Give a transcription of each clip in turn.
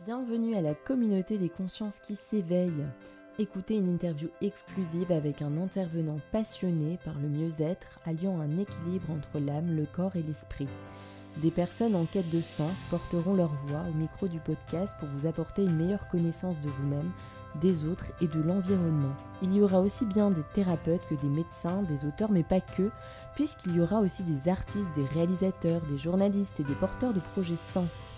Bienvenue à la communauté des consciences qui s'éveillent. Écoutez une interview exclusive avec un intervenant passionné par le mieux-être, alliant un équilibre entre l'âme, le corps et l'esprit. Des personnes en quête de sens porteront leur voix au micro du podcast pour vous apporter une meilleure connaissance de vous-même, des autres et de l'environnement. Il y aura aussi bien des thérapeutes que des médecins, des auteurs, mais pas que, puisqu'il y aura aussi des artistes, des réalisateurs, des journalistes et des porteurs de projets sens.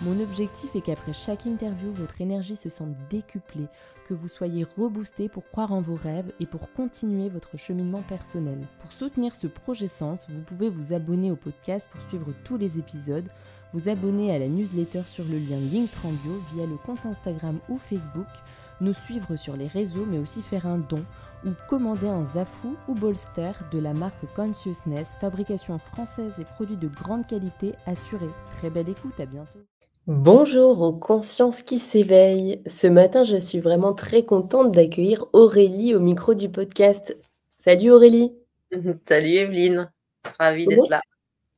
Mon objectif est qu'après chaque interview, votre énergie se sente décuplée, que vous soyez reboosté pour croire en vos rêves et pour continuer votre cheminement personnel. Pour soutenir ce projet Sens, vous pouvez vous abonner au podcast pour suivre tous les épisodes, vous abonner à la newsletter sur le lien Linktrambio via le compte Instagram ou Facebook, nous suivre sur les réseaux mais aussi faire un don ou commander un Zafou ou Bolster de la marque Consciousness, fabrication française et produits de grande qualité assurés. Très belle écoute, à bientôt. Bonjour aux consciences qui s'éveillent. Ce matin, je suis vraiment très contente d'accueillir Aurélie au micro du podcast. Salut Aurélie. Salut Evelyne, ravie d'être là.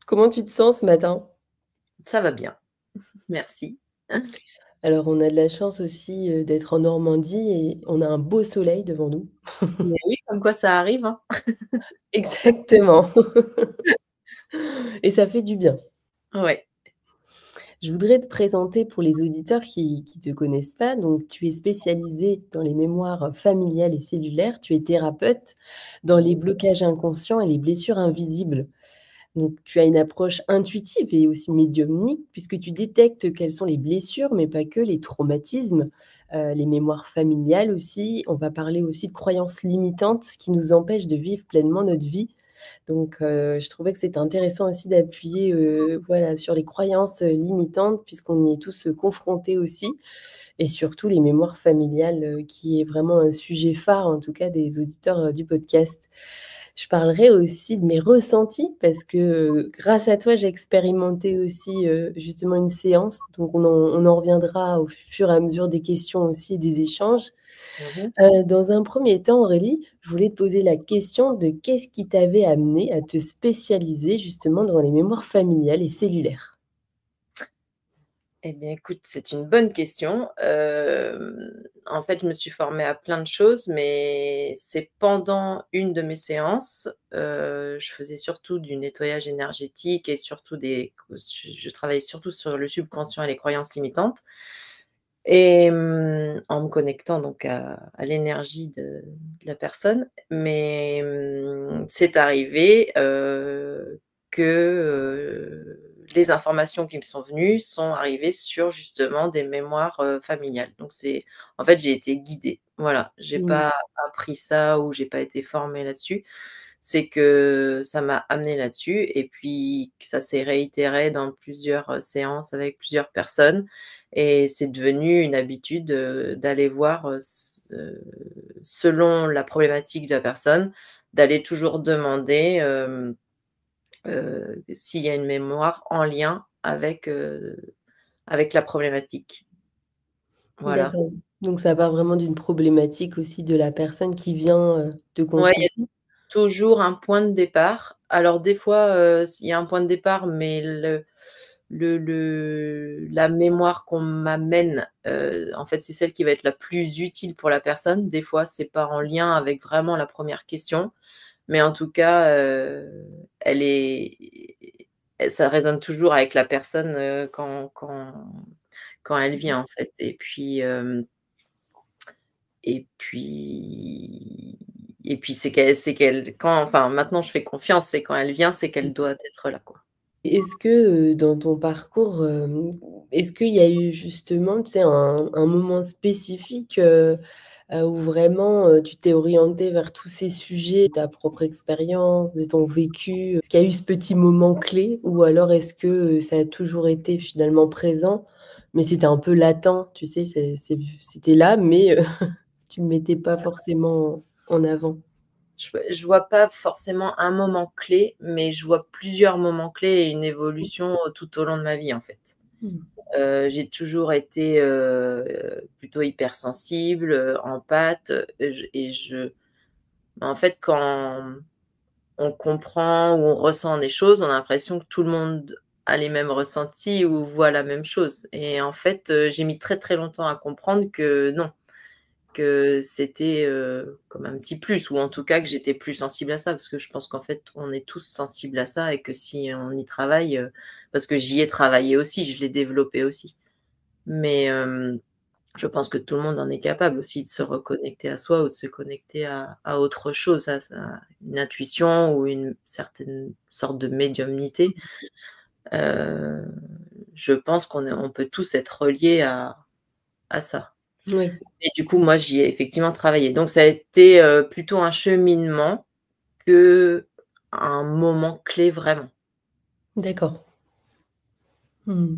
Comment tu te sens ce matin? Ça va bien, merci. Alors, on a de la chance aussi d'être en Normandie et on a un beau soleil devant nous. Mais oui, comme quoi ça arrive, hein. Exactement. Et ça fait du bien. Ouais. Je voudrais te présenter pour les auditeurs qui te connaissent pas. Donc, tu es spécialisée dans les mémoires familiales et cellulaires. Tu es thérapeute dans les blocages inconscients et les blessures invisibles. Donc, tu as une approche intuitive et aussi médiumnique puisque tu détectes quelles sont les blessures, mais pas que, les traumatismes, les mémoires familiales aussi. On va parler aussi de croyances limitantes qui nous empêchent de vivre pleinement notre vie. Donc, je trouvais que c'était intéressant aussi d'appuyer, voilà, sur les croyances, limitantes puisqu'on y est tous, confrontés aussi et surtout les mémoires familiales, qui est vraiment un sujet phare, en tout cas des auditeurs, du podcast. Je parlerai aussi de mes ressentis parce que, grâce à toi, j'ai expérimenté aussi, justement une séance, donc on en reviendra au fur et à mesure des questions aussi et des échanges. Mmh. Dans un premier temps, Aurélie, je voulais te poser la question de qu'est-ce qui t'avait amené à te spécialiser justement dans les mémoires familiales et cellulaires? Eh bien écoute, c'est une bonne question. En fait, je me suis formée à plein de choses, mais c'est pendant une de mes séances, je faisais surtout du nettoyage énergétique et surtout je travaillais surtout sur le subconscient et les croyances limitantes et en me connectant donc à l'énergie de la personne. Mais c'est arrivé, que les informations qui me sont venues sont arrivées sur justement des mémoires, familiales. Donc en fait, j'ai été guidée. Voilà, j'ai Mmh. pas appris ça ou j'ai pas été formée là-dessus. C'est que ça m'a amenée là-dessus et puis que ça s'est réitéré dans plusieurs, séances avec plusieurs personnes et c'est devenu une habitude, d'aller voir, selon la problématique de la personne, d'aller toujours demander, s'il y a une mémoire en lien avec la problématique. Voilà. D'accord. Donc ça part vraiment d'une problématique aussi de la personne qui vient, te Ouais, il y a consulter? toujours un point de départ. Alors des fois, il y a un point de départ, mais la mémoire qu'on m'amène, en fait, c'est celle qui va être la plus utile pour la personne. Des fois, c'est pas en lien avec vraiment la première question, mais en tout cas, elle est ça résonne toujours avec la personne, quand elle vient, en fait et puis c'est qu'elle quand enfin, maintenant je fais confiance, c'est quand elle vient, c'est qu'elle doit être là, quoi. Est-ce que, dans ton parcours, est-ce qu'il y a eu justement, tu sais, un moment spécifique, où vraiment, tu t'es orientée vers tous ces sujets, ta propre expérience, de ton vécu? Est-ce qu'il y a eu ce petit moment clé ou alors est-ce que, ça a toujours été finalement présent, mais c'était un peu latent, tu sais, c'était là, mais tu le mettais pas forcément en avant? Je vois pas forcément un moment clé, mais je vois plusieurs moments clés et une évolution, tout au long de ma vie, en fait. Mmh. J'ai toujours été, plutôt hypersensible, empathe, en fait, quand on comprend ou on ressent des choses, on a l'impression que tout le monde a les mêmes ressentis ou voit la même chose. Et en fait, j'ai mis très, très longtemps à comprendre que non, que c'était, comme un petit plus ou en tout cas que j'étais plus sensible à ça. Parce que je pense qu'en fait, on est tous sensibles à ça et que si on y travaille, parce que j'y ai travaillé aussi, je l'ai développé aussi. Mais je pense que tout le monde en est capable aussi de se reconnecter à soi ou de se connecter à autre chose, à une intuition ou une certaine sorte de médiumnité. Heu, je pense on peut tous être reliés à ça. Oui, Et du coup, moi, j'y ai effectivement travaillé. Donc ça a été, plutôt un cheminement qu'un moment clé vraiment. d'accord. Mmh.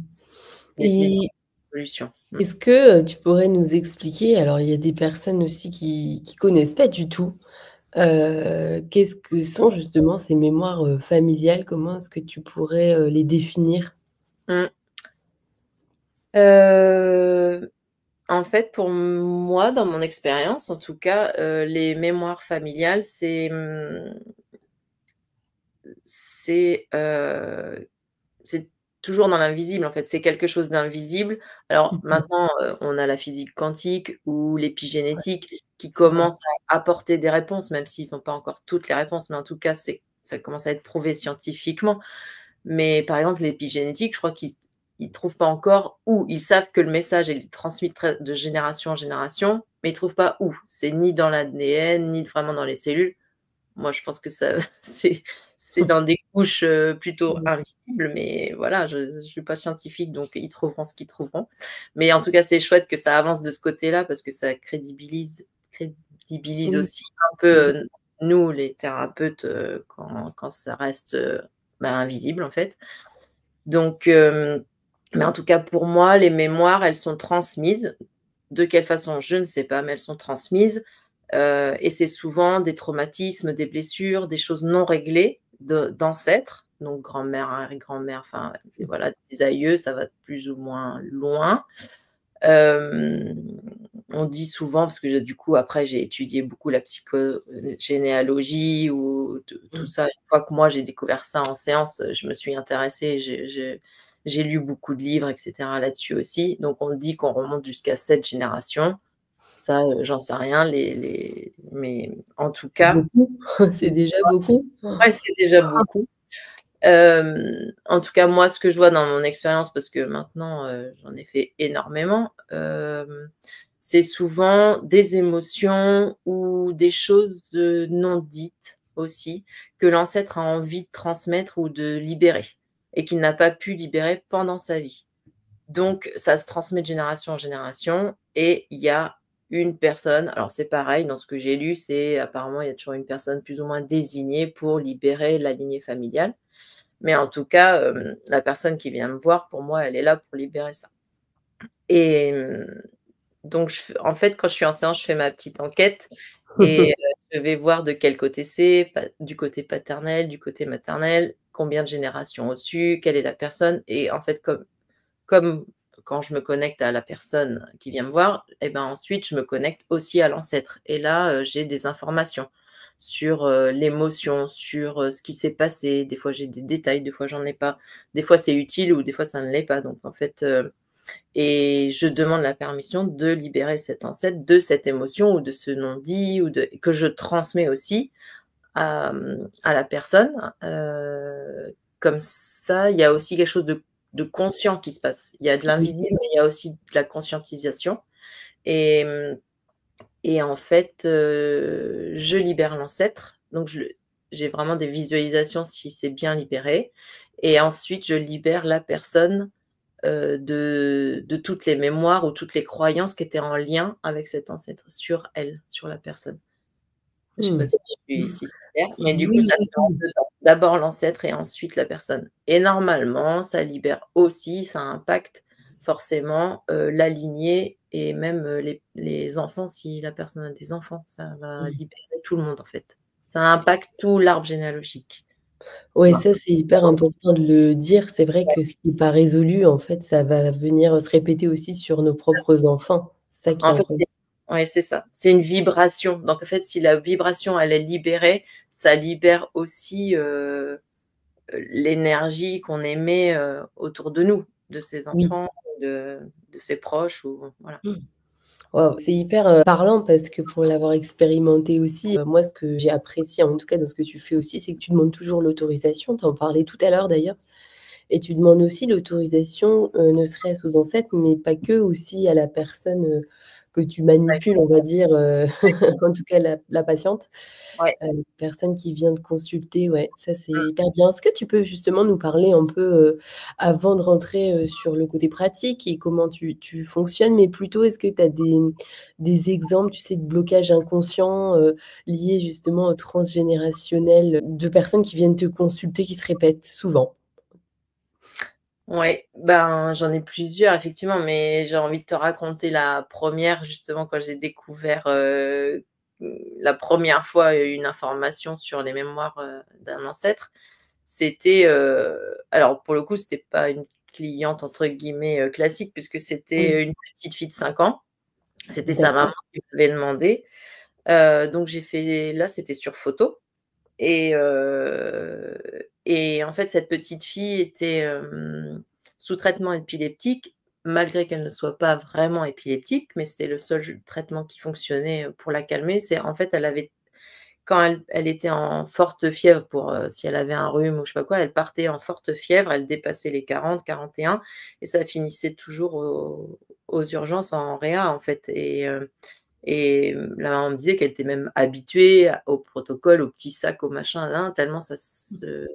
Ça a été une Et évolution. Mmh. est-ce que, tu pourrais nous expliquer, alors il y a des personnes aussi qui connaissent pas du tout, qu'est-ce que sont justement ces mémoires, familiales? Comment est-ce que tu pourrais, les définir? Mmh. Heu, en fait, pour moi, dans mon expérience en tout cas, les mémoires familiales, c'est toujours dans l'invisible, en fait. C'est quelque chose d'invisible. Alors Mmh mh. maintenant, on a la physique quantique ou l'épigénétique qui C'est vrai. commencent à apporter des réponses, même s'ils ont pas encore toutes les réponses, mais en tout cas, ça commence à être prouvé scientifiquement. Mais par exemple, l'épigénétique, je crois qu'ils trouvent pas encore où. Ils savent que le message est transmis de génération en génération, mais ils trouvent pas où. C'est ni dans l'ADN, ni vraiment dans les cellules. Moi, je pense que ça c'est dans des couches, plutôt Mmh. invisibles, mais voilà, je suis pas scientifique, donc ils trouveront ce qu'ils trouveront. Mais en tout cas, c'est chouette que ça avance de ce côté-là parce que ça crédibilise Oui, aussi un peu, oui. nous les thérapeutes, quand ça reste, bah, invisible, en fait. Donc mais en tout cas pour moi, les mémoires, elles sont transmises. De quelle façon? Je ne sais pas, mais elles sont transmises, et c'est souvent des traumatismes, des blessures, des choses non réglées d'ancêtres, donc grand-mère, arrière-grand-mère, enfin et voilà, des aïeux, ça va de plus ou moins loin. Hem, on dit souvent parce que du coup après j'ai étudié beaucoup la psychogénéalogie ou tout Mmh. ça. Une fois que moi j'ai découvert ça en séance, je me suis intéressée, j'ai lu beaucoup de livres et cetera là-dessus aussi. Donc on dit qu'on remonte jusqu'à 7 générations. Ça, j'en sais rien, mais en tout C'est cas, beaucoup, c'est déjà beaucoup. ouais, c'est déjà beaucoup. En tout cas, moi, ce que je vois dans mon expérience, parce que maintenant, j'en ai fait énormément, c'est souvent des émotions ou des choses, non dites aussi, que l'ancêtre a envie de transmettre ou de libérer et qu'il n'a pas pu libérer pendant sa vie. Donc ça se transmet de génération en génération et il y a une personne alors c'est pareil dans ce que j'ai lu, c'est apparemment il y a toujours une personne plus ou moins désignée pour libérer la lignée familiale. Mais en tout cas, la personne qui vient me voir, pour moi, elle est là pour libérer ça. Et donc en fait, quand je suis en séance, je fais ma petite enquête et je vais voir de quel côté c'est, du côté paternel, du côté maternel, combien de générations au-dessus, quelle est la personne et en fait, comme quand je me connecte à la personne qui vient me voir et ben, ensuite je me connecte aussi à l'ancêtre et là, j'ai des informations sur, l'émotion, sur, ce qui s'est passé. Des fois, j'ai des détails, des fois j'en ai pas. Des fois, c'est utile ou des fois ça ne l'est pas donc en fait, et je demande la permission de libérer cet ancêtre de cette émotion ou de ce non-dit ou de que je transmets aussi à la personne, comme ça, il y a aussi quelque chose de conscient qui se passe. Il y a de Oui. l'invisible, mais il y a aussi de la conscientisation et et en fait, je libère l'ancêtre, donc j'ai vraiment des visualisations si c'est bien libéré et ensuite je libère la personne, de toutes les mémoires ou toutes les croyances qui étaient en lien avec cet ancêtre sur elle, sur la personne. Je sais pas Mmh. si c'est clair, mais du coup, Oui, ça oui, se fait en oui. 2 temps. D'abord l'ancêtre et ensuite la personne et normalement, ça libère aussi, ça impacte forcément, la lignée et même, les enfants si la personne a des enfants, ça va Mmh. libérer tout le monde, en fait. Ça impacte tout l'arbre généalogique. Ouais, Voilà. ça, c'est hyper important de le dire. C'est vrai Ouais, que ce qui est pas résolu, en fait, ça va venir, se répéter aussi sur nos propres enfants. C'est ça qui est en fait, important. c'est ouais, c'est ça. C'est une vibration. Donc en fait, si la vibration, elle est libérée, ça libère aussi, l'énergie qu'on émet, autour de nous, de ses Oui. enfants, de ses proches ou voilà. Mmh. Waouh, c'est hyper, parlant parce que pour l'avoir expérimenté aussi, moi ce que j'ai apprécié en tout cas dans ce que tu fais aussi, c'est que tu demandes toujours l'autorisation. Tu en parlais tout à l'heure d'ailleurs et tu demandes aussi l'autorisation, ne serait-ce aux ancêtres, mais pas que, aussi à la personne, que tu Ouais, manipules, on va dire, ouais, en tout cas la patiente. ouais. Personne qui vient te consulter, ouais, ça c'est Mmh. hyper bien. Est-ce que tu peux justement nous parler un peu, avant de rentrer, sur le côté pratique et comment tu fonctionnes, mais plutôt est-ce que tu as des exemples, tu sais, de blocages inconscients, liés justement au transgénérationnel, de personnes qui viennent te consulter, qui se répètent souvent? Ouais, ben, j'en ai plusieurs effectivement, mais j'ai envie de te raconter la première justement quand j'ai découvert, la première fois une information sur les mémoires, d'un ancêtre. C'était, alors pour le coup, c'était pas une cliente entre guillemets, «classique» puisque Oui, c'était une petite fille de 5 ans. C'était sa maman d'accord. qui m'avait demandé, donc j'ai fait là, c'était sur photo et en fait, cette petite fille était, sous traitement épileptique, malgré qu'elle ne soit pas vraiment épileptique, mais c'était le seul traitement qui fonctionnait, pour la calmer. C'est en fait, elle avait quand elle était en forte fièvre pour, si elle avait un rhume ou je sais pas quoi, elle partait en forte fièvre, elle dépassait les 40-41 et ça finissait toujours aux urgences en réa, en fait la maman me disait qu'elle était même habituée au protocole, au petit sac, au machin, nin, tellement ça se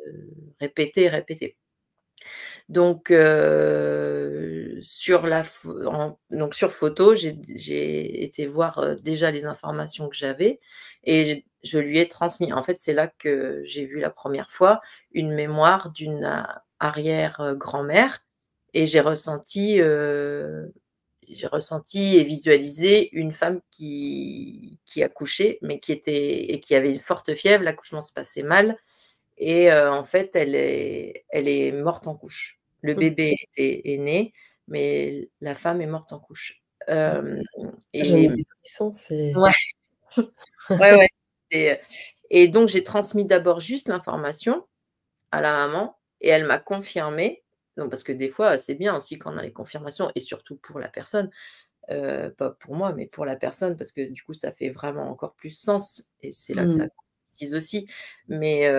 répétait, répétait. Donc sur la pho en donc sur photo, j'ai été voir, déjà les informations que j'avais et je lui ai transmis. En fait, c'est là que j'ai vu la première fois une mémoire d'une arrière, grand-mère et j'ai ressenti et visualisé une femme qui accouchait, mais qui avait une forte fièvre. L'accouchement se passait mal et en fait, elle est morte en couche. Le Mmh. bébé est né, mais la femme est morte en couche. Waouh, Hem j'en ai et des frissons, c'est ouais, ouais, ouais et et donc j'ai transmis d'abord juste l'information à la maman et elle m'a confirmé. Donc parce que des fois, c'est bien aussi quand on a les confirmations et surtout pour la personne, pas pour moi, mais pour la personne parce que du coup, ça fait vraiment encore plus sens et c'est là que ça mmh, concrétise aussi. Mais,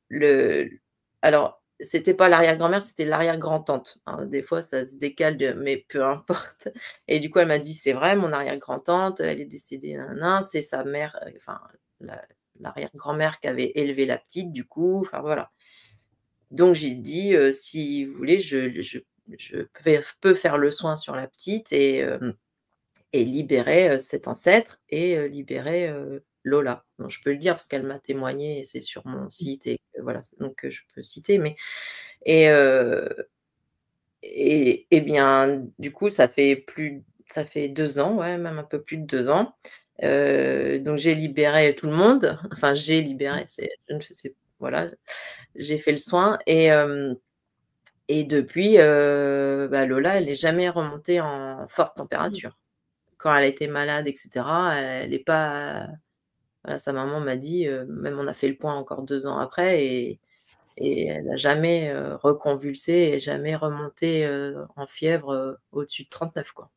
le alors c'était pas l'arrière-grand-mère, c'était l'arrière-grand-tante, hein. Des fois, ça se décale de mais peu importe et du coup, elle m'a dit: «C'est vrai, mon arrière-grand-tante, elle est décédée, nin c'est sa mère, enfin la l'arrière-grand-mère qui avait élevé la petite du coup», enfin voilà. Donc j'ai dit: «Si vous voulez, je peux faire le soin sur la petite et libérer, cet ancêtre et libérer, Lola». Donc je peux le dire parce qu'elle m'a témoigné et c'est sur mon site et voilà, donc je peux citer et heu et bien, du coup, ça fait 2 ans, ouais, même un peu plus de 2 ans. Donc j'ai libéré tout le monde, enfin j'ai libéré, c'est je ne sais voilà, j'ai fait le soin et depuis, bah, Lola, elle n'est jamais remontée en forte mmh. température. Quand elle était malade et cetera, elle est pas voilà, sa maman m'a dit, même on a fait le point encore 2 ans après et elle a jamais, reconvulsé et jamais remonté, en fièvre, au-dessus de 39 quoi.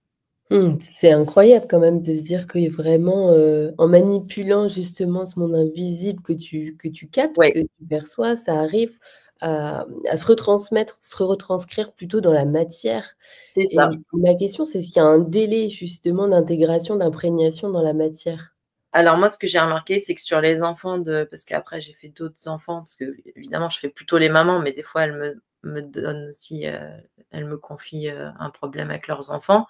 Mmh, c'est incroyable quand même de se dire que vraiment, en manipulant justement ce monde invisible que tu captes, Ouais, que tu perçois, ça arrive à se retranscrire plutôt dans la matière c'est et ça. ma question, c'est est-ce qu'il y a un délai justement d'intégration, d'imprégnation dans la matière? Alors moi, ce que j'ai remarqué, c'est que sur les enfants de parce qu'après j'ai fait d'autres enfants, parce que évidemment je fais plutôt les mamans, mais des fois elles me donnent aussi, elles me confient, un problème avec leurs enfants.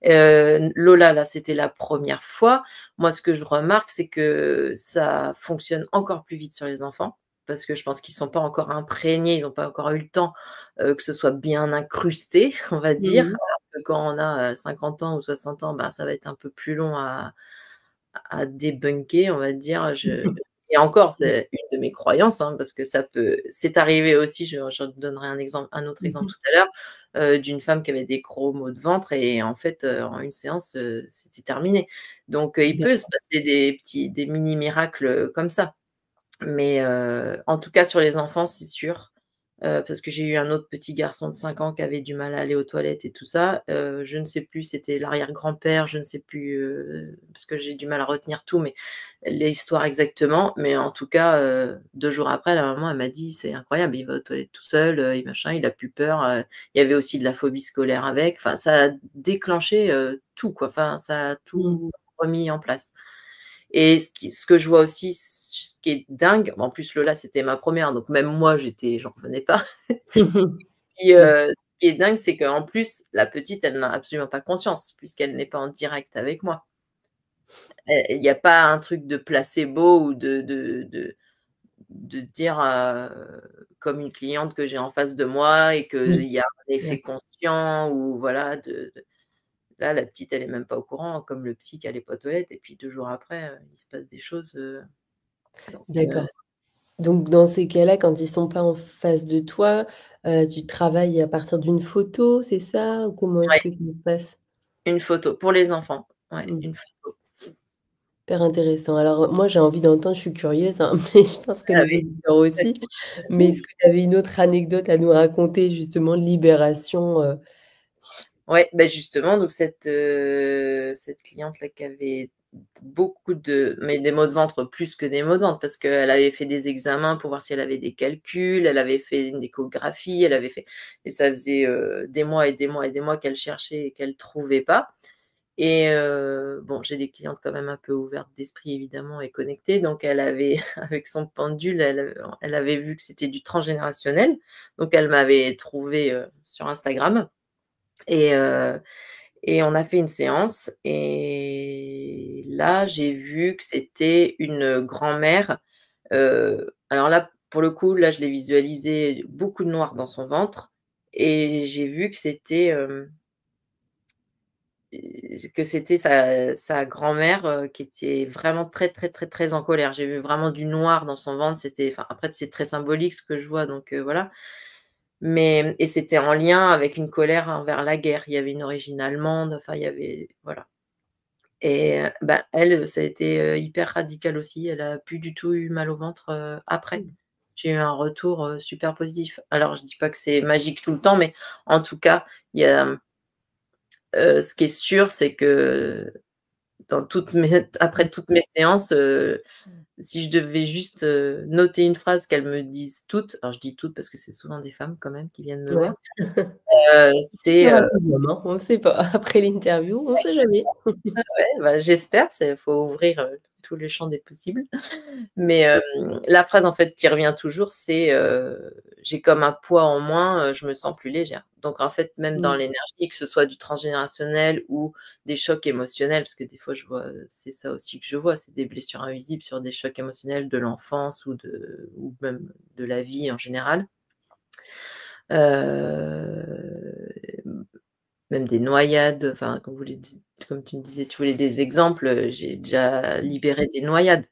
Lola, là, c'était la première fois. Moi, ce que je remarque, c'est que ça fonctionne encore plus vite sur les enfants, parce que je pense qu'ils sont pas encore imprégnés, ils n'ont pas encore eu le temps, que ce soit bien incrusté, on va dire. Mmh. Alors que quand on a, 50 ans ou 60 ans, ben, ça va être un peu plus long à débunker, on va dire. Et encore, c'est une de mes croyances, hein, parce que c'est arrivé aussi, je te donnerai un autre Mmh exemple mh. tout à l'heure, d'une femme qui avait des gros maux de ventre et en fait, en une séance, c'était terminé. Donc, il peut se D'accord. passer des mini miracles, comme ça. Mais, en tout cas sur les enfants, c'est sûr. parce que j'ai eu un autre petit garçon de 5 ans qui avait du mal à aller aux toilettes et tout ça. Je ne sais plus, c'était l'arrière-grand-père, je ne sais plus, parce que j'ai du mal à retenir tout, mais l'histoire exactement. Mais en tout cas, 2 jours après, la maman, elle m'a dit: «C'est incroyable, il va aux toilettes tout seul, et machin, il a plus peur», il y avait aussi de la phobie scolaire avec. Enfin, ça a déclenché, tout quoi, enfin, ça a Mmh. tout remis en place. Et ce que je vois aussi, ce qui est dingue, en plus Lola, c'était ma première, donc même moi, j'en revenais pas. Puis, Bien sûr. ce qui est dingue, c'est qu'en plus, la petite, elle n'a absolument pas conscience puisqu'elle n'est pas en direct avec moi. Il y a pas un truc de placebo ou de dire, comme une cliente que j'ai en face de moi et qu'il Oui, y a un effet d'accord. conscient ou voilà de là, la petite, elle est même pas au courant, comme le petit qui allait pas aux toilettes et puis 2 jours après, il se passe des choses, donc D'accord. Donc dans ces cas-là, quand ils sont pas en face de toi, tu travailles à partir d'une photo, c'est ça? Ou comment est-ce ouais, que ça se passe? une photo pour les enfants, ouais, Mmh. une photo. Hyper intéressant. Alors, moi, j'ai envie d'entendre, je suis curieuse, hein, mais je pense que Ah les oui. auditeurs aussi. Mais est-ce que tu avais une autre anecdote à nous raconter justement de libération, Ouais, bah, justement, donc cette cliente-là qui avait beaucoup des maux de ventre plus que des maux de ventre parce qu'elle avait fait des examens pour voir si elle avait des calculs, elle avait fait une échographie, elle avait fait et ça faisait, des mois et des mois et des mois qu'elle cherchait et qu'elle trouvait pas et bon, j'ai des clientes quand même un peu ouvertes d'esprit évidemment et connectées, donc elle avait avec son pendule, elle avait vu que c'était du transgénérationnel, donc elle m'avait trouvée, sur Instagram et on a fait une séance et là, j'ai vu que c'était une grand-mère, alors là, pour le coup, là, je l'ai visualisé beaucoup de noir dans son ventre et j'ai vu que c'était sa grand-mère, qui était vraiment très, très, très, très en colère. J'ai vu vraiment du noir dans son ventre, enfin, après c'est très symbolique ce que je vois donc voilà. Mais et c'était en lien avec une colère envers la guerre. Il y avait une origine allemande, enfin il y avait voilà. Et bah, elle, ça a été, hyper radical aussi. Elle a plus du tout eu mal au ventre, après. mmh, J'ai eu un retour, super positif. Alors je dis pas que c'est magique tout le temps, mais en tout cas, il y a, ce qui est sûr, c'est que dans toutes mes mmh, après toutes mes séances, si je devais juste, noter une phrase qu'elles me disent toutes, alors je dis toutes parce que c'est souvent des femmes quand même qui viennent me ouais. voir, c'est, Il y aura des hommes, hein, on sait pas. Après l'interview, on sait jamais. ouais, bah, j'espère, c'est faut ouvrir, tous les champs des possibles. Mais la phrase en fait qui revient toujours, c'est, «J'ai comme un poids en moins, je me sens plus légère». Donc en fait, même dans Mmh, l'énergie, que ce soit du transgénérationnel ou des chocs émotionnels, parce que des fois je vois, c'est ça aussi que je vois, c'est des blessures invisibles sur des chocs émotionnels de l'enfance ou même de la vie en général. Hem Même des noyades, enfin, comme tu me disais, tu voulais des exemples, j'ai déjà libéré des noyades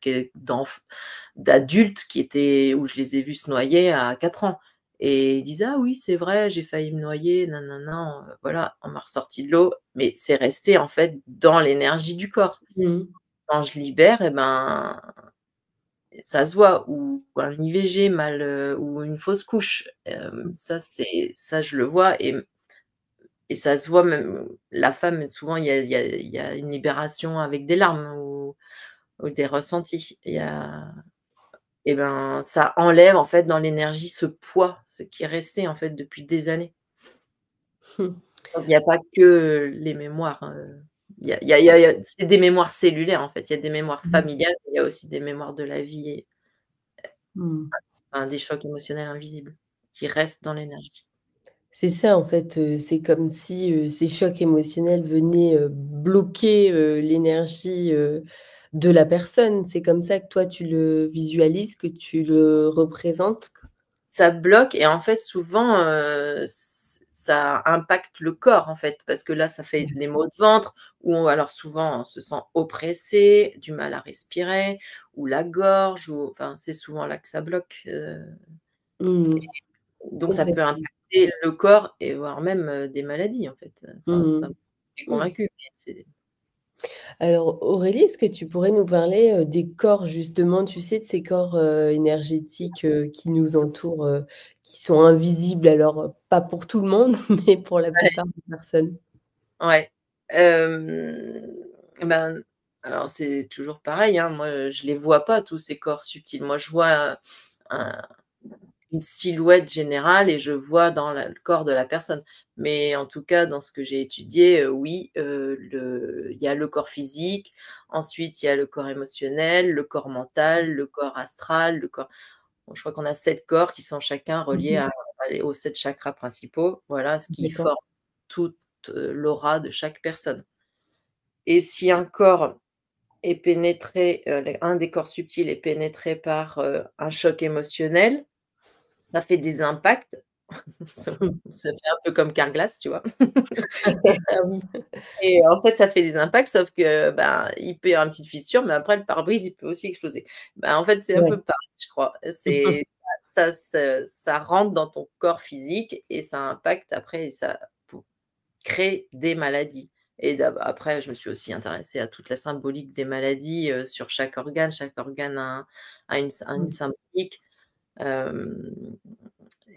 d'adultes qui étaient où je les ai vus se noyer à 4 ans et ils disaient: «Ah oui, c'est vrai, j'ai failli me noyer, nin voilà, on m'a ressorti de l'eau, mais c'est resté, en fait, dans l'énergie du corps. mmh, Quand je libère et ben, ça se voit ou un IVG mal, ou une fausse couche, mmh, ça je le vois et ça se voit même la femme, souvent, il y a une libération avec des larmes ou des ressentis. Il y a et ben, ça enlève, en fait, dans l'énergie, ce poids, ce qui est resté, en fait, depuis des années. mmh, Donc il y a pas que les mémoires, il y a c'est des mémoires cellulaires, en fait. Il y a des mémoires mmh, familiales, mais il y a aussi des mémoires de la vie et mmh. enfin, des chocs émotionnels invisibles qui restent dans l'énergie. C'est ça en fait, c'est comme si, ces chocs émotionnels venaient, bloquer, l'énergie, de la personne. C'est comme ça que toi tu le visualises, que tu le représentes? Ça bloque et en fait souvent, ça impacte le corps en fait, parce que là ça fait les maux de ventre ou alors souvent on se sent oppressé, du mal à respirer ou la gorge ou enfin c'est souvent là que ça bloque, Mmh. donc ça peut Complètement. impacter le corps et voire même, des maladies en fait, enfin ça Mmh. j'en suis Oui. convaincue, mais c'est Alors Aurélie, est-ce que tu pourrais nous parler, des corps justement, tu sais, de ces corps, énergétiques, qui nous entourent, qui sont invisibles alors, pas pour tout le monde, mais pour la Ouais, plupart des personnes? ouais. Ben, alors c'est toujours pareil, hein, moi, je les vois pas tous ces corps subtils. Moi, je vois un une silhouette générale et je vois dans le corps de la personne. Mais en tout cas, dans ce que j'ai étudié, oui, il y a le corps physique, ensuite il y a le corps émotionnel, le corps mental, le corps astral, le corps bon, je crois qu'on a 7 corps qui sont chacun reliés Mmh. aux 7 chakras principaux. Voilà ce qui D'accord. forme toute, l'aura de chaque personne. Et si un corps est pénétré, un des corps subtils est pénétré par, un choc émotionnel, ça fait des impacts. Ça ça fait un peu comme Carglass, tu vois? Ah oui. Et en fait, ça fait des impacts, sauf que, ben, il peut y avoir une petite fissure, mais après le pare-brise, il peut aussi exploser. Ben, en fait, c'est un Ouais. peu pareil, je crois. C'est ça rentre dans ton corps physique et ça impacte après et ça pou crée des maladies. Et après, je me suis aussi intéressée à toute la symbolique des maladies, sur chaque organe. Chaque organe a une Mmh. symbolique. Hem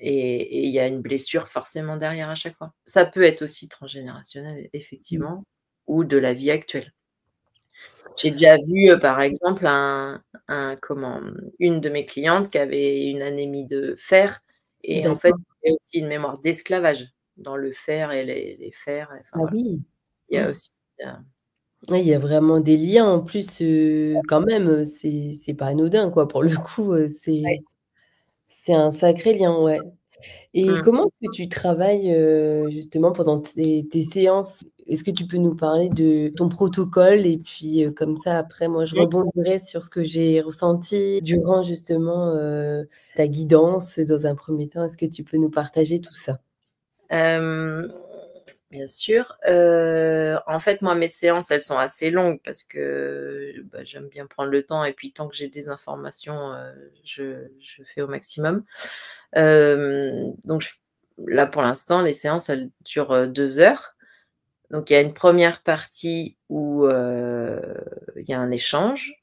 et il y a une blessure forcément derrière à chaque fois. Ça peut être aussi transgénérationnel Mmh. effectivement ou de la vie actuelle. J'ai déjà vu, par exemple une de mes clientes qui avait une anémie de fer et en fait, D'accord. il y avait aussi une mémoire d'esclavage dans le fer et les fers, enfin Ah voilà. oui. Il y a aussi, Ouais, il y a vraiment des liens en plus, quand même, c'est pas anodin quoi pour le coup, ouais. c'est un sacré lien, ouais. Et Mmh. comment est-ce que tu travailles, justement pendant tes séances? Est-ce que tu peux nous parler de ton protocole? Et puis, comme ça après moi je Mmh. rebondirai sur ce que j'ai ressenti durant justement, ta guidance dans un premier temps. Est-ce que tu peux nous partager tout ça? Hem, bien sûr, en fait, moi, mes séances, elles sont assez longues parce que, bah, j'aime bien prendre le temps et puis tant que j'ai des informations, je fais au maximum. Donc là, pour l'instant, les séances, elles durent, 2 heures. Donc il y a une première partie où, il y a un échange,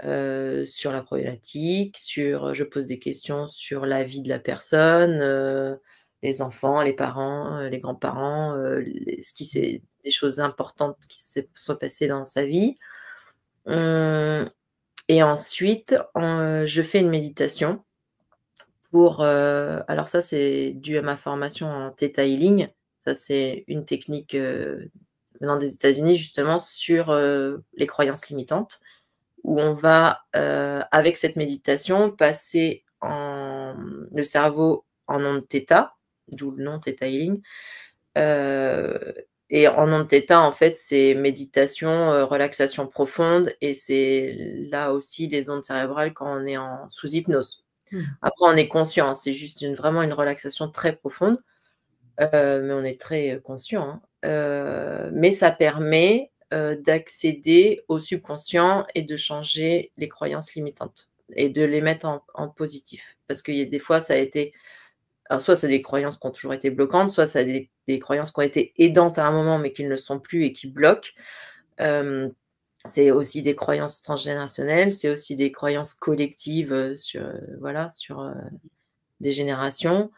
sur la problématique, je pose des questions sur la vie de la personne, les enfants, les parents, les grands-parents, les ce qui s'est des choses importantes qui sont passées dans sa vie. Mmh et ensuite, je fais une méditation pour, alors ça, c'est dû à ma formation en Theta Healing. Ça, c'est une technique, venant des États-Unis justement sur, les croyances limitantes où on va, avec cette méditation, passer le cerveau en onde θ, d'où le nom Theta Healing, heu et en onde θ, en fait, c'est méditation, relaxation profonde et c'est là aussi les ondes cérébrales quand on est sous hypnose. Mmh. Après on est conscient, hein, c'est juste vraiment une relaxation très profonde, mais on est très, conscient, hein, mais ça permet, d'accéder au subconscient et de changer les croyances limitantes et de les mettre en positif. Parce qu'il y a des fois, ça a été alors soit c'est des croyances qui ont toujours été bloquantes, soit c'est des croyances qui ont été aidantes à un moment, mais qui ne le sont plus et qui bloquent. Hem, c'est aussi des croyances transgénérationnelles, c'est aussi des croyances collectives, voilà, sur, des générations.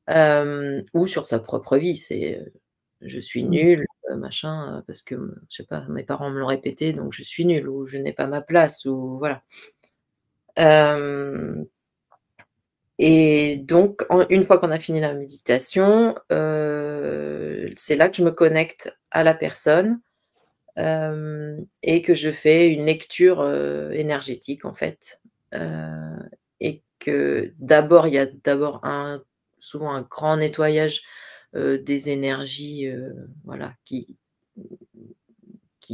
Ou sur ta propre vie, c'est, «Je suis Mmh. nul», machin, parce que, je sais pas, mes parents me l'ont répété, donc je suis nul ou je n'ai pas ma place ou voilà. Hem et donc une fois qu'on a fini la méditation, c'est là que je me connecte à la personne, et que je fais une lecture, énergétique en fait, et que d'abord, il y a d'abord souvent un grand nettoyage, des énergies, voilà, qui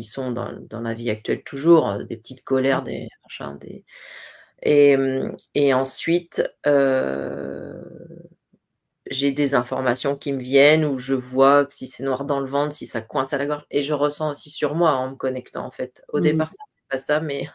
sont dans la vie actuelle toujours, des petites colères, des machins, et ensuite, j'ai des informations qui me viennent où je vois que si c'est noir dans le ventre, si ça coince à la gorge et je ressens aussi sur moi en me connectant en fait. Au Mmh. départ, c'était pas ça, mais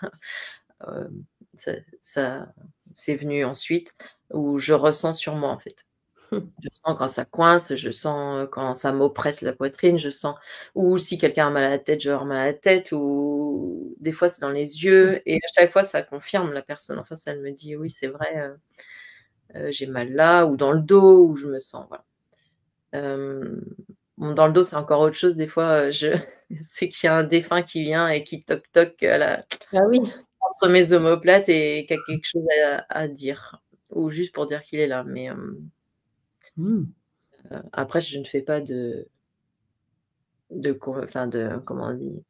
ça ça c'est venu ensuite où je ressens sur moi en fait. Je sens quand ça coince, je sens, quand ça m'oppresse la poitrine, je sens ou si quelqu'un a mal à la tête, je vais avoir mal à la tête ou des fois c'est dans les yeux et à chaque fois ça confirme la personne en face, elle me dit: «Oui, c'est vrai, j'ai mal là» ou dans le dos où je me sens voilà. Hem, bon dans le dos, c'est encore autre chose des fois, je c'est qu'il y a un défunt qui vient et qui toc toc à la Ah oui. entre mes omoplates et qui a quelque chose à dire ou juste pour dire qu'il est là mais Mmh. après je ne fais pas de comment on dit?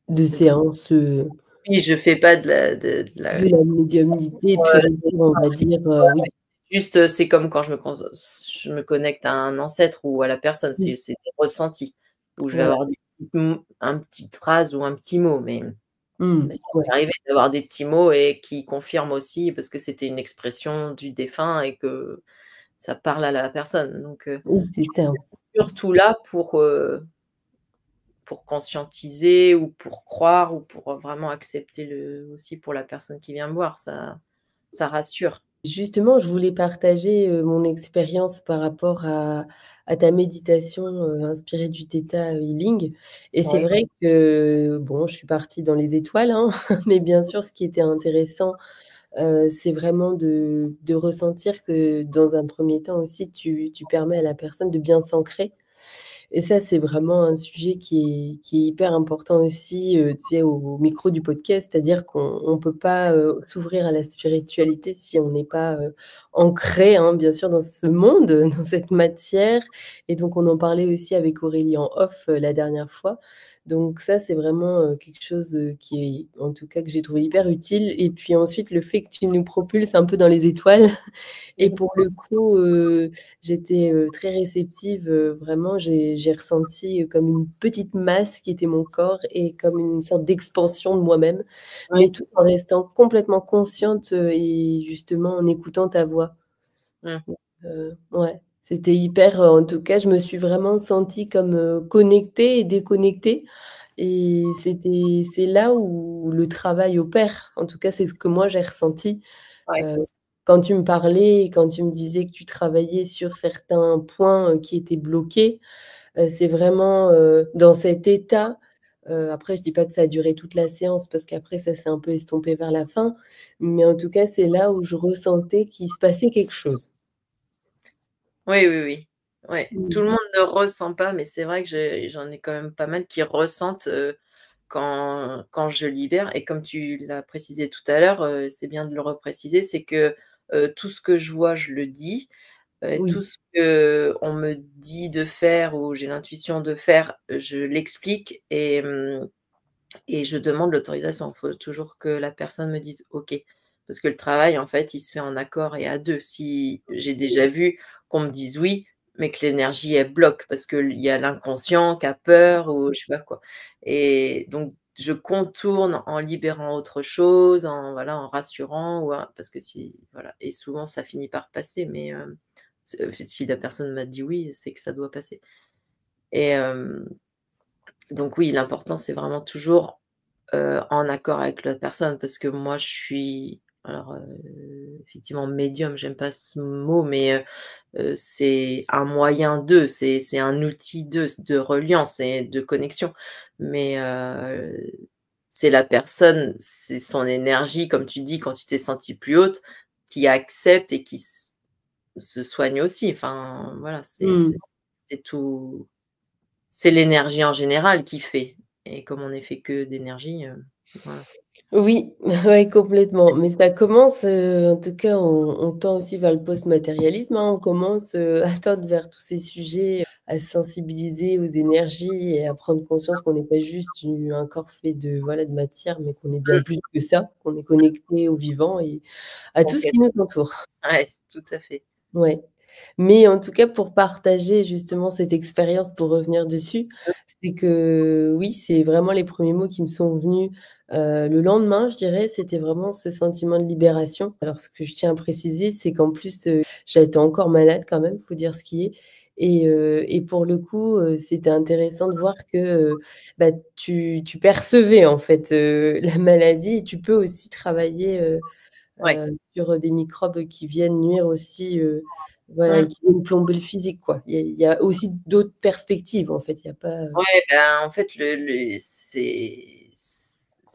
De De séances, oui, je fais pas de la de la médiumnité pure et dure, on va dire, oui. juste, c'est comme quand je me connecte à un ancêtre ou à la personne, Mmh. c'est des ressentis où je vais Voilà. avoir des petites un petite phrase ou un petit mot, mais ça Ouais. m'est arrivé d'avoir des petits mots et qui confirment aussi parce que c'était une expression du défunt et que ça parle à la personne donc Oui, c'est je ça. suis surtout là pour conscientiser ou pour croire ou pour vraiment accepter le aussi pour la personne qui vient me voir, ça rassure. Justement, je voulais partager, mon expérience par rapport à ta méditation, inspirée du Theta Healing et c'est Oui, vrai que, bon, je suis partie dans les étoiles, hein, mais bien sûr, ce qui était intéressant, c'est vraiment de ressentir que, dans un premier temps aussi, tu permets à la personne de bien s'ancrer et ça, c'est vraiment un sujet qui est hyper important aussi, tu sais, au micro du podcast. C'est-à-dire qu'on peut pas, s'ouvrir à la spiritualité si on n'est pas, ancré, hein, bien sûr, dans ce monde, dans cette matière et donc on en parlait aussi avec Aurélie en off, la dernière fois. Donc ça, c'est vraiment, quelque chose, qui est en tout cas que j'ai trouvé hyper utile et puis ensuite le fait que tu nous propulses un peu dans les étoiles et mmh, pour le coup, j'étais, très réceptive, vraiment j'ai ressenti, comme une petite masse qui était mon corps et comme une sorte d'expansion de moi-même, oui, mais c'est tout ça. en restant complètement consciente, et justement en écoutant ta voix. Mmh. Ouais, c'était hyper, en tout cas, je me suis vraiment sentie comme, connectée et déconnectée et c'est là où le travail opère. En tout cas, c'est ce que moi j'ai ressenti. Ouais, Heu, c'est ça. quand tu me parlais et quand tu me disais que tu travaillais sur certains points, qui étaient bloqués, c'est vraiment, dans cet état, après je dis pas que ça a duré toute la séance parce qu'après ça s'est un peu estompé vers la fin, mais en tout cas, c'est là où je ressentais qu'il se passait quelque chose. Oui, oui, oui. Ouais, tout Mmh. le monde ne ressent pas, mais c'est vrai que j'en ai quand même pas mal qui ressentent, quand je libère et comme tu l'as précisé tout à l'heure, c'est bien de le repréciser, c'est que, tout ce que je vois, je le dis, tout Oui. ce qu'on me dit de faire ou j'ai l'intuition de faire, je l'explique et je demande l'autorisation. Il faut toujours que la personne me dise: «OK». Parce que le travail, en fait, il se fait en accord et à 2. Si j'ai déjà vu qu'on me dise «oui», mais que l'énergie, elle bloque parce qu'il y a l'inconscient qui a peur ou je sais pas quoi et donc je contourne en libérant autre chose, en voilà, en rassurant ou parce que si voilà et souvent ça finit par passer mais si la personne m'a dit «oui», c'est que ça doit passer et donc oui, l'important, c'est vraiment toujours en accord avec l'autre personne parce que moi je suis alors, effectivement médium, j'aime pas ce mot, mais c'est un moyen de, c'est un outil de reliance et de connexion. Mais c'est la personne, c'est son énergie, comme tu dis, quand tu t'es sentie plus haute, qui accepte et qui se soigne aussi. Enfin voilà, Mmh. c'est tout c'est l'énergie en général qui fait et comme on n'est fait que d'énergie, voilà. Oui, ouais, complètement. Mais ça commence, en tout cas, on tend aussi vers le post-matérialisme, hein. On commence, à tendre vers tous ces sujets, à se sensibiliser aux énergies et à prendre conscience qu'on n'est pas juste un corps fait de, voilà, de matière, mais qu'on est bien Mmh, plus que ça, qu'on est connecté au vivant et à tout ce qui complètement. nous entoure. Ouais, c tout à fait. Ouais. Mais en tout cas, pour partager justement cette expérience, pour revenir dessus, c'est que oui, c'est vraiment les premiers mots qui me sont venus, le lendemain, je dirais, c'était vraiment ce sentiment de libération. Alors ce que je tiens à préciser, c'est qu'en plus, j'étais encore malade quand même, faut dire ce qui est et pour le coup, c'était intéressant de voir que, bah, tu percevais en fait, la maladie et tu peux aussi travailler, Ouais, sur des microbes qui viennent nuire aussi, voilà, qui viennent plomber le physique, quoi. Il y a aussi d'autres perspectives, en fait, il y a pas, Ouais, ben, en fait, il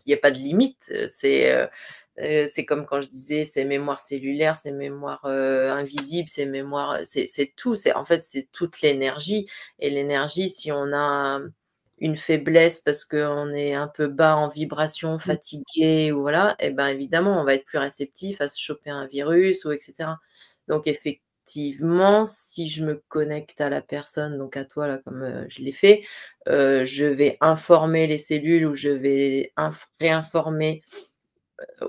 y a pas de limite, c'est comme quand je disais: «C'est mémoire cellulaire, c'est mémoire, invisible, c'est mémoire», c'est tout, en fait, c'est toute l'énergie et l'énergie, si on a une faiblesse parce qu'on est un peu bas en vibration, mmh, fatigué ou voilà, et ben, évidemment, on va être plus réceptif à se choper un virus ou et cetera. Donc effectivement, si je me connecte à la personne, donc à toi là, comme, je l'ai fait, je vais informer les cellules ou je vais réinformer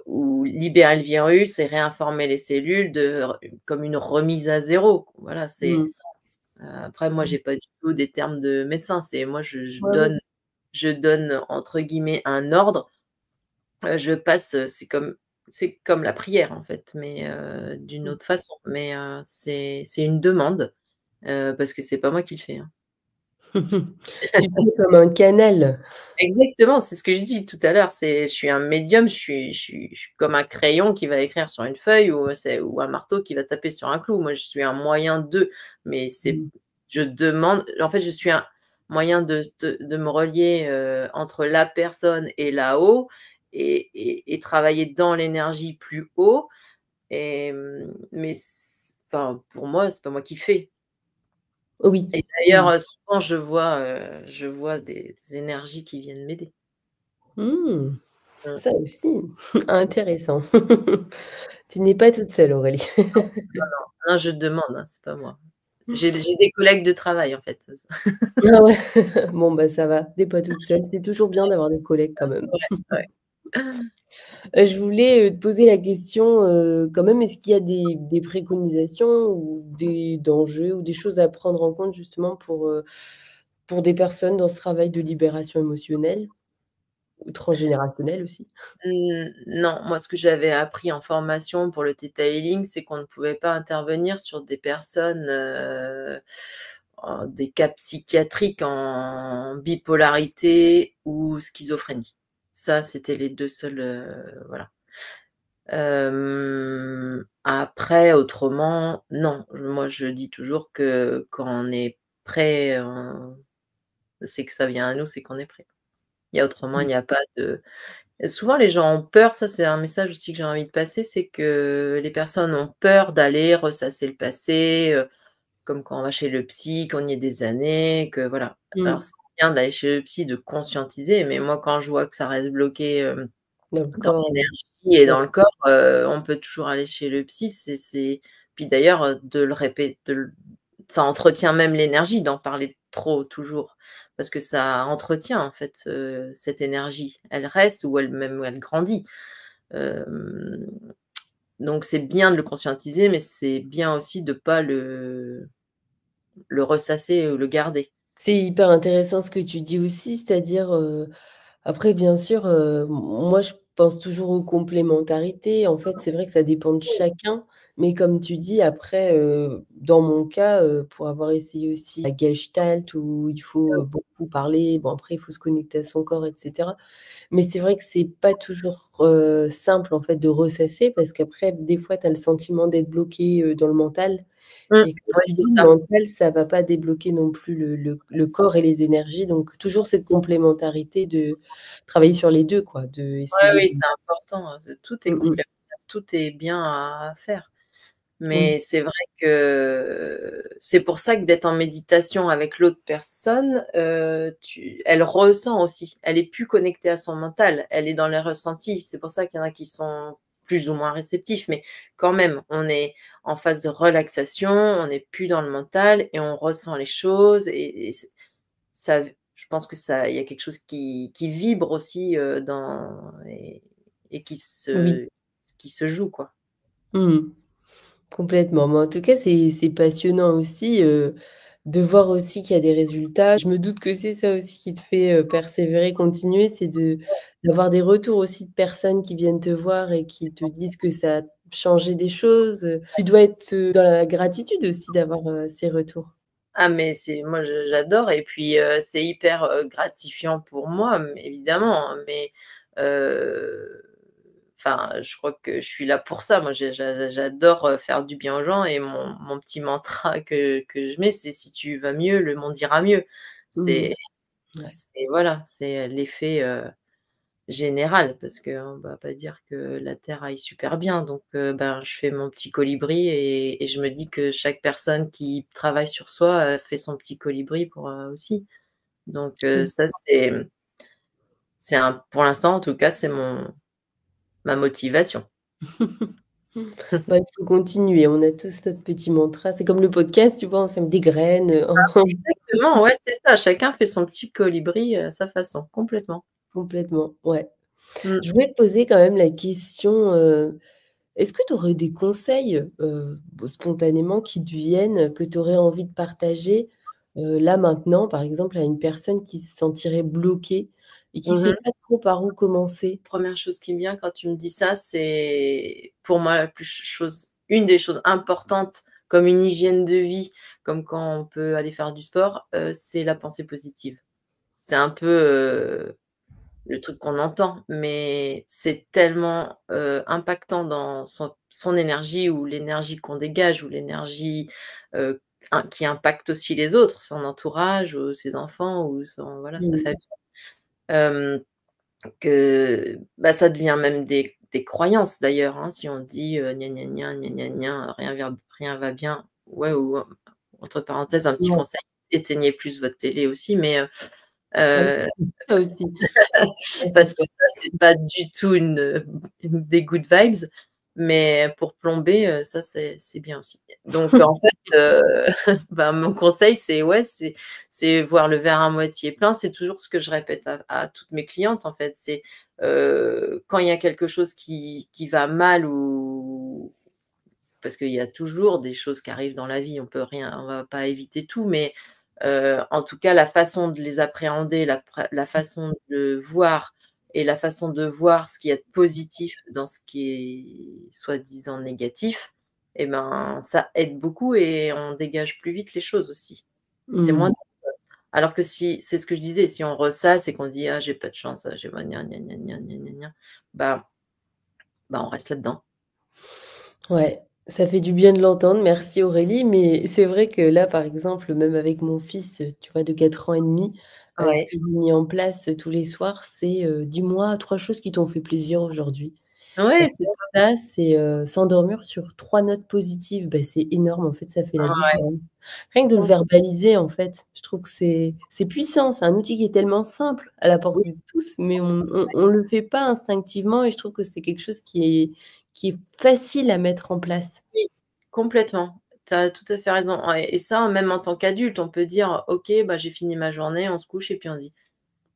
ou libérer le virus et réinformer les cellules comme une remise à zéro. Voilà, mmh, après moi mmh. j'ai pas du tout des termes de médecin, c'est moi Ouais, ouais. je donne entre guillemets «un ordre», je passe, c'est comme la prière en fait, mais d'une Mmh. autre façon, mais c'est une demande, parce que c'est pas moi qui le fais, hein. Tu fais comme un canal. Exactement, c'est ce que j'ai dit tout à l'heure, je suis un médium, je suis comme un crayon qui va écrire sur une feuille ou un marteau qui va taper sur un clou. Moi, je suis un moyen de, mais Mmh. je demande en fait, je suis un moyen de me relier, entre la personne et là-haut et travailler dans l'énergie plus haut mais enfin, pour moi, c'est pas moi qui fais Oui. et Mmh. d'ailleurs, souvent je vois des énergies qui viennent m'aider. Mmh. Mmh. Ça aussi, intéressant. Tu n'es pas toute seule, Aurélie. Non, je demande, hein, c'est pas moi. J'ai des collègues de travail, en fait, c'est ça. Ah ouais. Bon, bah, ça va, tu es pas toute seule. C'est toujours bien d'avoir des collègues quand même. Ouais. Je voulais, te poser la question, quand même, est-ce qu'il y a des préconisations ou des dangers ou des choses à prendre en compte justement pour des personnes dans ce travail de libération émotionnelle ou transgénérationnelle aussi? Non, moi, ce que j'avais appris en formation pour le Theta Healing, c'est qu'on ne pouvait pas intervenir sur des personnes, en des cas psychiatriques en bipolarité ou schizophrénie. Ça, c'était les 2 seuls, voilà. Après autrement, non. Moi, je dis toujours que quand on est prêt, c'est que ça vient à nous, c'est qu'on est prêt. Il Mmh. n'y a pas de souvent les gens ont peur, ça c'est un message aussi que j'ai envie de passer, c'est que les personnes ont peur d'aller ressasser le passé, comme quand on va chez le psy, qu'on y est des années, que voilà. Alors Mmh. c'est bien d'aller chez le psy, de conscientiser, mais moi quand je vois que ça reste bloqué, Dans le dans corps, l'énergie et ouais. dans le corps, on peut toujours aller chez le psy. Puis d'ailleurs, de le répéter, ça entretient même l'énergie d'en parler trop toujours, parce que ça entretient en fait, cette énergie. Elle reste ou elle grandit. Hem, donc c'est bien de le conscientiser, mais c'est bien aussi de pas le ressasser ou le garder. C'est hyper intéressant ce que tu dis aussi, c'est-à-dire, après bien sûr, moi je pense toujours aux complémentarités. En fait, c'est vrai que ça dépend de chacun, mais comme tu dis après, dans mon cas, pour avoir essayé aussi la gestalt où il faut beaucoup parler, bon après il faut se connecter à son corps et cetera. Mais c'est vrai que c'est pas toujours, simple en fait de ressasser parce qu'après des fois tu as le sentiment d'être bloqué, dans le mental et comme Ouais, tu c'est dis, le ça. mental, ça va pas débloquer non plus le corps et les énergies, donc toujours cette complémentarité de travailler sur les 2 quoi, de Ouais, essayer oui, de c'est important, hein, tout est mmh mh. complémentaire, tout est bien à faire. Mmh. Mais c'est vrai que c'est pour ça que d'être en méditation avec l'autre personne, elle ressent aussi. Elle est plus connectée à son mental, elle est dans les ressentis. C'est pour ça qu'il y en a qui sont plus ou moins réceptifs, mais quand même, on est en phase de relaxation, on n'est plus dans le mental et on ressent les choses et ça je pense que ça il y a quelque chose qui vibre aussi, dans et Oui. qui se joue, quoi. Mmh. Complètement, mais en tout cas, c'est passionnant aussi, de voir aussi qu'il y a des résultats. Je me doute que c'est ça aussi qui te fait, persévérer, continuer, c'est d'avoir des retours aussi de personnes qui viennent te voir et qui te disent que ça a changé des choses, Tu dois être, dans la gratitude aussi d'avoir, ces retours. Ah mais c'est moi j'adore et puis, c'est hyper, gratifiant pour moi, évidemment, hein, mais, heu, enfin, je crois que je suis là pour ça. Moi, j'adore faire du bien aux gens et mon petit mantra que je mets, c'est: «Si tu vas mieux, le monde ira mieux». Mmh. C'est Ouais. voilà, c'est l'effet, général parce qu'on va pas dire que la terre aille super bien donc ben, je fais mon petit colibri et je me dis que chaque personne qui travaille sur soi, fait son petit colibri pour, aussi. Donc Mmh. ça c'est un pour l'instant en tout cas, c'est ma motivation. Bah, il faut continuer. On a tous notre petit mantra. C'est comme le podcast, tu vois? On sème des graines, Exactement, ouais, c'est ça, chacun fait son petit colibri, à sa façon, complètement. complètement, ouais. Mmh. Je voulais te poser quand même la question, est-ce que tu aurais des conseils, spontanément qui te viennent, que tu aurais envie de partager, là, maintenant, par exemple, à une personne qui se sentirait bloquée et qui Mmh sait mh. pas trop par où commencer? 1re chose qui me vient quand tu me dis ça, c'est pour moi la plus chose une des choses importantes comme une hygiène de vie, comme quand on peut aller faire du sport, c'est la pensée positive. C'est un peu, le truc qu'on entend, mais c'est tellement, impactant dans son énergie ou l'énergie qu'on dégage ou l'énergie, qui impacte aussi les autres, son entourage ou ses enfants ou son voilà, sa Mmh. famille. Hem Que, bah, ça devient même des croyances d'ailleurs, hein, si on dit, gna gna gna, gna gna gna, rien va bien. Ouais ou entre parenthèses, un petit Ouais. conseil, éteignez plus votre télé aussi, mais Ah oui, heu, ça aussi. parce que ça, c'est pas du tout des good vibes, mais pour plomber, ça, c'est bien aussi. Donc en fait, bah, mon conseil, c'est ouais, c'est voir le verre à moitié plein. C'est toujours ce que je répète à toutes mes clientes, en fait. C'est, quand il y a quelque chose qui va mal ou parce qu'il y a toujours des choses qui arrivent dans la vie, on va pas éviter tout, mais en tout cas, la façon de les appréhender, la façon de le voir et la façon de voir ce qu'il y a de positif dans ce qui est soi-disant négatif et ben, ça aide beaucoup et on dégage plus vite les choses aussi. C'est moins Mmh. alors que si c'est ce que je disais, si on ressasse et qu'on dit: «Ah j'ai pas de chance, ah j'ai gna gna gna gna gna gna gna», bah on reste là-dedans. Ouais, ça fait du bien de l'entendre, merci Aurélie, mais c'est vrai que là, par exemple, même avec mon fils, tu vois, de 4 ans et demi, ce Ouais. que j'ai mis en place, tous les soirs, c'est, «Dis-moi 3 choses qui t'ont fait plaisir aujourd'hui». Et Ouais, c'est top. ça, c'est, s'endormir sur 3 notes positives, bah, c'est énorme, en fait, ça fait la Ouais, différence. Rien que de le complètement. verbaliser, en fait, je trouve que c'est puissant, c'est un outil qui est tellement simple, à la Oui, portée de tous, mais on le fait pas instinctivement et je trouve que c'est quelque chose qui est facile à mettre en place. oui, complètement. Tu as tout à fait raison. Ouais et ça, même en tant qu'adulte, on peut dire: «OK, bah, j'ai fini ma journée», on se couche et puis on dit: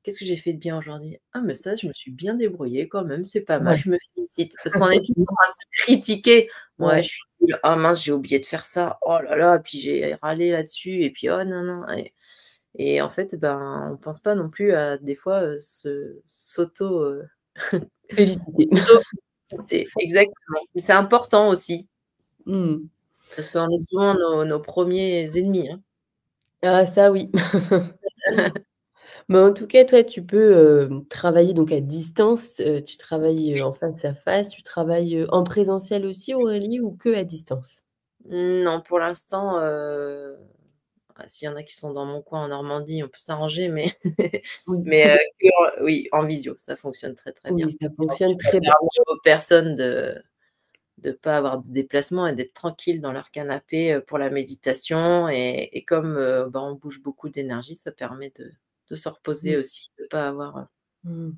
«Qu'est-ce que j'ai fait de bien aujourd'hui? Ah mais ça, je me suis bien débrouillée quand même, c'est pas mal, Ouais. je me félicite». Parce qu'on est toujours à se critiquer: «Ouais, Ouais. je suis nulle. Ah mince, j'ai oublié de faire ça. Oh là là, puis j'ai râlé là-dessus et puis oh non, non» et en fait, ben, on pense pas non plus à des fois, Féliciter. s'auto-féliciter. Exactement. Mais c'est important aussi. Mmh. Parce qu'on est souvent nos 1ers ennemis, hein. Ah ça oui. Mais en tout cas, toi, tu peux, travailler donc à distance, tu travailles, en face à face, tu travailles, en présentiel aussi Aurélie ou que à distance? Non, pour l'instant, s'il y en a qui sont dans mon coin en Normandie, on peut s'arranger, mais Oui. que oui, en visio, ça fonctionne très, très bien. Oui, ça Et en plus, fonctionne ça très bien. permet aux personnes de pas avoir de déplacement et d'être tranquilles dans leur canapé, pour la méditation et comme, bah, on bouge beaucoup d'énergie, ça permet de se reposer Mmh. aussi, de pas avoir, Mmh.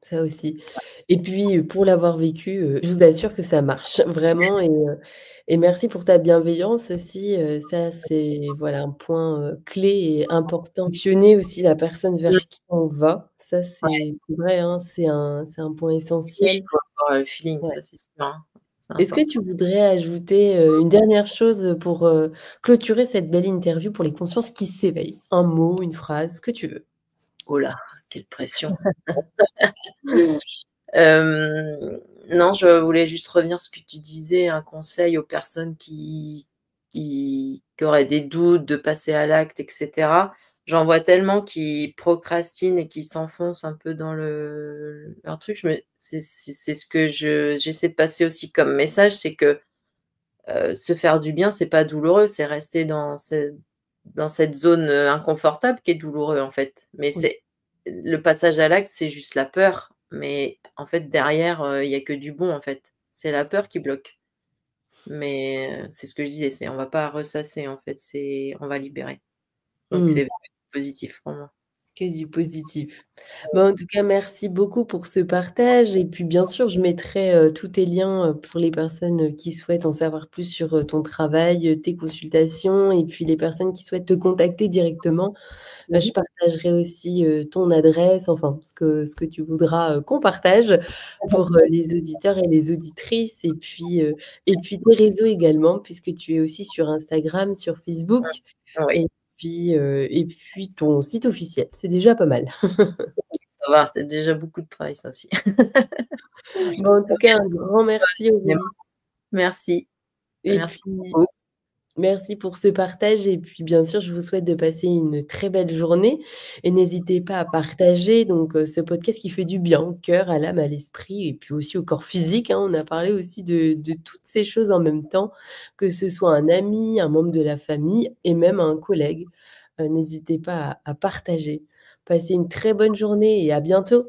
Ça aussi et puis, pour l'avoir vécu, je vous assure que ça marche vraiment et merci pour ta bienveillance aussi, ça c'est voilà un point, clé et important. Fonctionner aussi la personne Mmh, vers qui on va, ça ouais. c'est vrai, hein, c'est un point Oui, essentiel. il faut avoir le feeling, Ouais. ça c'est sûr, hein. C'est Est-ce que important. tu voudrais ajouter, une dernière chose, pour, clôturer cette belle interview pour les consciences qui s'éveillent? Un mot, une phrase, ce que tu veux. Oh là, quelle pression. Non, je voulais juste revenir sur ce que tu disais, un conseil aux personnes qui auraient des doutes de passer à l'acte et cetera. j'en vois tellement qui procrastinent et qui s'enfoncent un peu dans leur truc. C'est ce que j'essaie de passer aussi comme message, c'est que se faire du bien, c'est pas douloureux, c'est rester dans cette zone inconfortable qui est douloureux en fait. Mais Oui. le passage à l'acte, c'est juste la peur. Mais en fait, derrière, il y a que du bon en fait. C'est la peur qui bloque. Mais c'est ce que je disais, on va pas ressasser en fait, on va libérer. Donc Mmh. c'est positif pour moi. Que du positif. En tout cas, merci beaucoup pour ce partage et puis, bien sûr, je mettrai, tous tes liens, pour les personnes, qui souhaitent en savoir plus sur, ton travail, tes consultations et puis les personnes qui souhaitent te contacter directement. Je Mmh. partagerai aussi, ton adresse, enfin ce que tu voudras, qu'on partage pour, les auditeurs et les auditrices et puis tes réseaux également puisque tu es aussi sur Instagram, sur Facebook Oui, et puis ton site officiel. C'est déjà pas mal. ça va, c'est déjà beaucoup de travail ça aussi. En tout cas, un grand merci Aurélie Merci, et merci puis beaucoup. merci pour ce partage et puis, bien sûr, je vous souhaite de passer une très belle journée et n'hésitez pas à partager donc ce podcast qui fait du bien au cœur, à l'âme, à l'esprit et puis aussi au corps physique, hein. On a parlé aussi de toutes ces choses en même temps, que ce soit un ami, un membre de la famille et même un collègue. N'hésitez pas à partager. Passez une très bonne journée et à bientôt.